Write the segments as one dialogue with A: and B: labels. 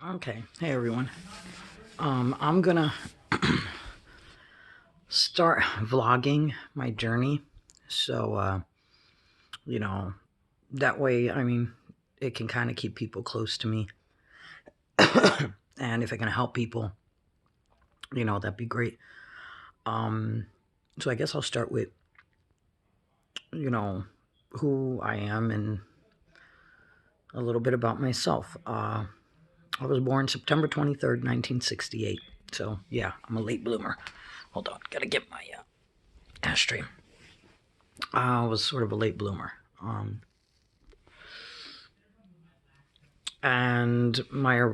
A: Okay, hey everyone. I'm gonna start vlogging my journey. So, you know, that way, it can kind of keep people close to me. And if it can help people, that'd be great. Um, so I guess I'll start with, you know, who I am and a little bit about myself. I was born September 23rd, 1968. So, yeah, I'm a late bloomer. Hold on, gotta get my ashtray. I was sort of a late bloomer. And my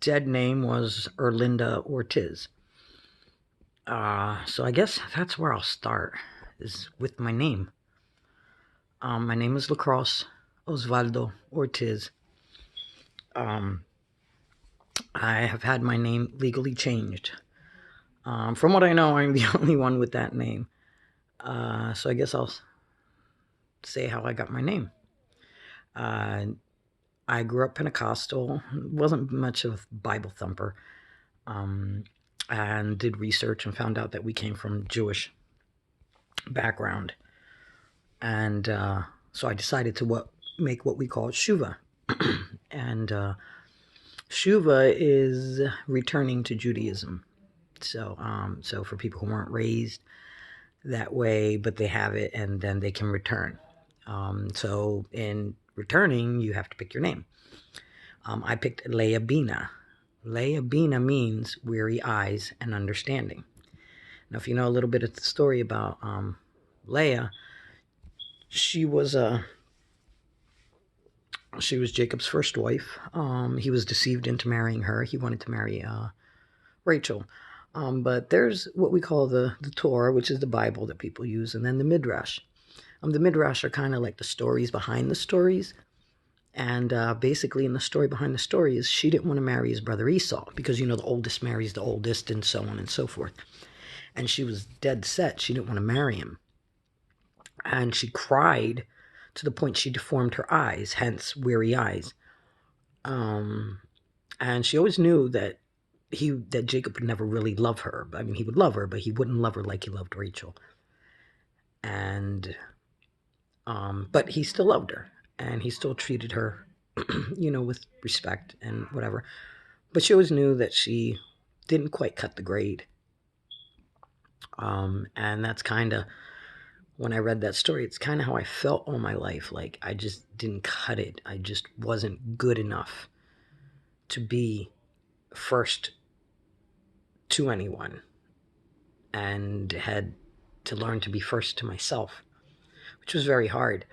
A: dead name was Erlinda Ortiz. So I guess that's where I'll start, is with my name. My name is Lacrosse Osvaldo Ortiz. Um, I have had my name legally changed. From what I know, I'm the only one with that name. So I guess I'll say how I got my name. Uh, I grew up Pentecostal, wasn't much of a Bible thumper, um, and did research and found out that we came from Jewish background. And so I decided to make what we call Shuva. And Shuva is returning to Judaism. So for people who weren't raised that way, but they have it, and then they can return. So in returning, you have to pick your name. I picked Leah Bina. Leah Bina means weary eyes and understanding. Now, if you know a little bit of the story about Leah, she was Jacob's first wife. He was deceived into marrying her. He wanted to marry Rachel. But there's what we call the Torah, which is the Bible that people use, and then the Midrash. The Midrash are kind of like the stories behind the stories. And basically, in the story behind the story is she didn't want to marry his brother Esau because, the oldest marries the oldest and so on and so forth. And she was dead set. She didn't want to marry him. And she cried to the point she deformed her eyes, hence weary eyes. And she always knew that Jacob would never really love her. I mean, he would love her, but he wouldn't love her like he loved Rachel. And but he still loved her, and he still treated her, with respect and whatever. But she always knew that she didn't quite cut the grade. And that's kind of, when I read that story, it's kind of how I felt all my life. Like, I just didn't cut it. I just wasn't good enough to be first to anyone, and had to learn to be first to myself, which was very hard.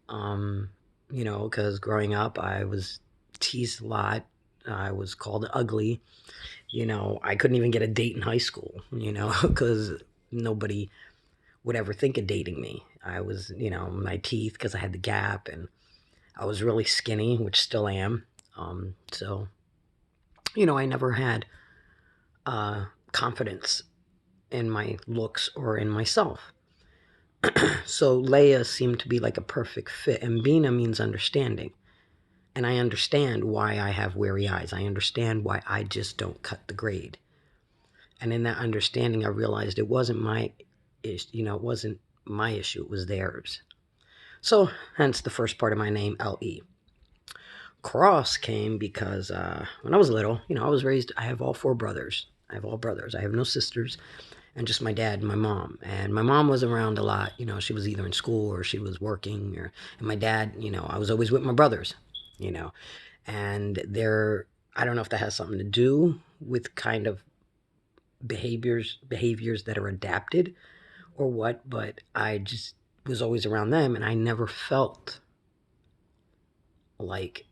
A: Because growing up, I was teased a lot. I was called ugly. I couldn't even get a date in high school, because nobody would ever think of dating me. I was, my teeth, because I had the gap, and I was really skinny, which still am. So, I never had confidence in my looks or in myself. So Leia seemed to be like a perfect fit, and Bina means understanding. And I understand why I have weary eyes. I understand why I just don't cut the grade. And in that understanding, I realized it wasn't my issue, it wasn't my issue, it was theirs. So hence the first part of my name, L-E. Cross came because when I was little, I was raised, I have all four brothers. I have all brothers. I have no sisters, and just my dad and my mom. And my mom was around a lot. She was either in school or she was working. And my dad, I was always with my brothers, you know. And I don't know if that has something to do with kind of behaviors that are adapted or what, but I just was always around them, and I never felt like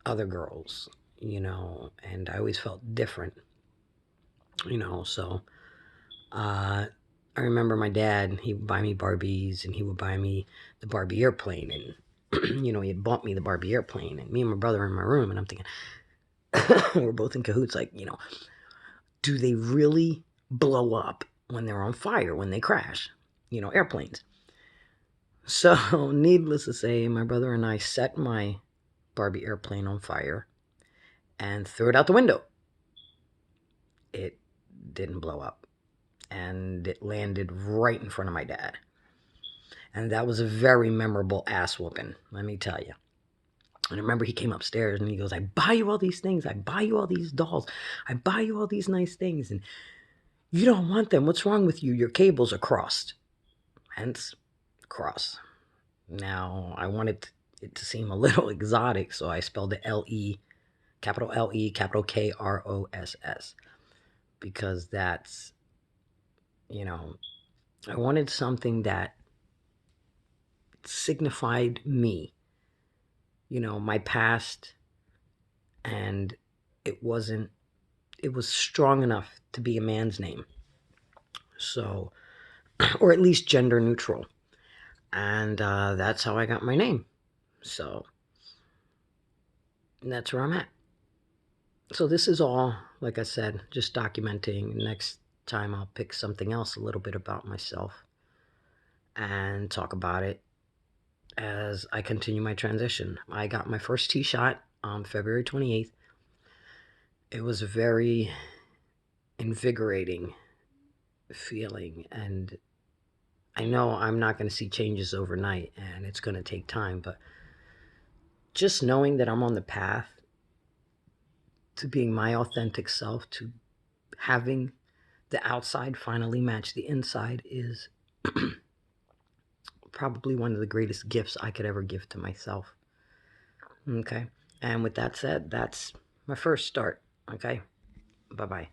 A: other girls, and I always felt different, so I remember my dad, he would buy me Barbies, and he would buy me the Barbie airplane, and he had bought me the Barbie airplane, and me and my brother were in my room, and I'm thinking, we're both in cahoots, like, do they really blow up when they're on fire, when they crash? Airplanes. So, needless to say, my brother and I set my Barbie airplane on fire, and threw it out the window. It didn't blow up, and it landed right in front of my dad. And that was a very memorable ass whooping, let me tell you. And I remember he came upstairs and he goes, I buy you all these things. I buy you all these dolls. I buy you all these nice things. And you don't want them. What's wrong with you? Your cables are crossed. Hence, cross. Now, I wanted it to seem a little exotic, so I spelled it L-E, capital L-E, capital K-R-O-S-S. Because that's, I wanted something that signified me, my past, and it was strong enough to be a man's name. So, or at least gender neutral. And that's how I got my name. So, that's where I'm at. So this is all, like I said, just documenting. Next time I'll pick something else a little bit about myself and talk about it as I continue my transition. I got my first tee shot on February 28th. It was a very invigorating feeling, and I know I'm not going to see changes overnight and it's going to take time, but just knowing that I'm on the path to being my authentic self, to having the outside finally match the inside, is probably one of the greatest gifts I could ever give to myself. Okay. And with that said, that's my first start. Okay. Bye-bye.